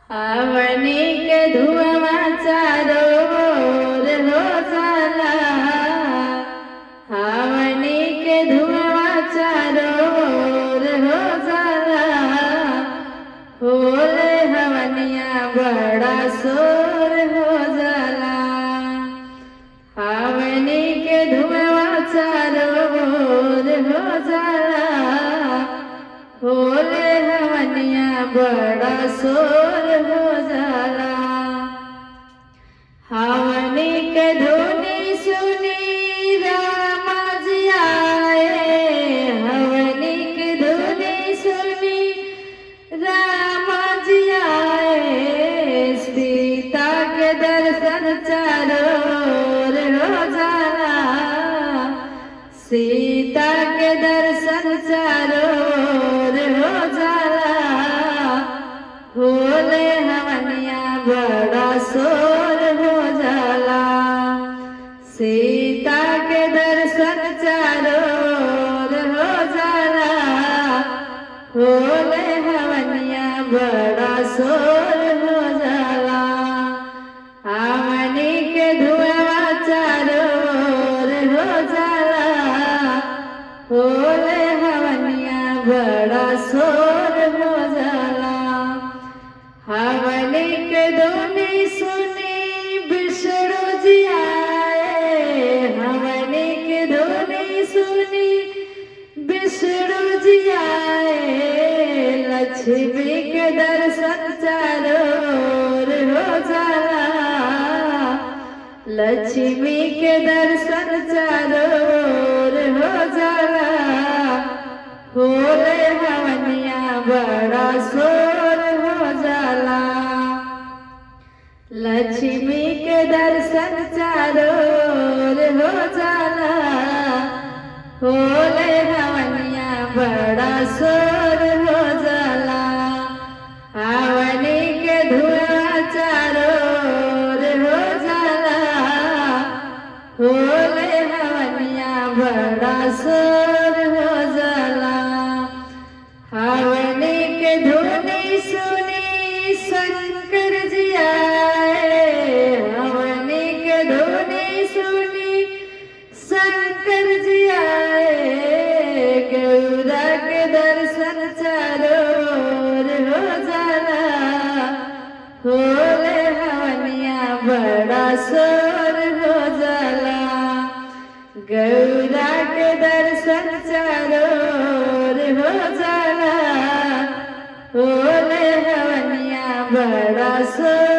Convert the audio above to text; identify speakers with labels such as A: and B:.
A: आवनी के धुआं चारों ओर हो जाला। आवनी के धुआं चारों ओर हो जाला। होले हवनिया बड़ा शोर हो जाला। आवनी के धुआं चारों ओर हो जाला। होले हवनिया बड़ा शोर हो जाला। हवनी के धुनी सुनी राम जी आए। हवनी के धुनी सुनी राम जी आए। सीता के दर्शन चारों ओर हो जाला। सीता के दर्शन चारों ओर हो जाला। होले हवनिया बड़ा शोर हो जाला। सीता के दर्शन चारों ओर हो जाला। होले हवनिया बड़ा शोर हो जाला। आवनी के धुआं चारों ओर हो जाला। होले हवनिया बड़ा शोर हो जाला। हवनी के धुनी सुनी विष्णु जी आए। हवनी के धुनी सुनी विष्णु जी आए। लक्ष्मी के दर्शन चारों ओर हो जाला। लक्ष्मी के दर्शन चारों ओर हो जाला। होले हवनिया बड़ा शोर हो जाला। लक्ष्मी के दर्शन चारों ओर हो जाला। होले हवनिया बड़ा शोर हो जाला। आवनी के धुआं चारों ओर हो जाला। होले हवनिया बड़ा शोर हो जाला। आवनी के धुनी सुनी शंकर जी आए। आवनी के धुनी सुनी शंकर जी आए। गौरा के दर्शन चारों ओर हो जाला। होले हवनिया बड़ा शोर हो जाला। गौरा के दर्शन चारों ओर हो जाला। होले हवनिया बड़ा शोर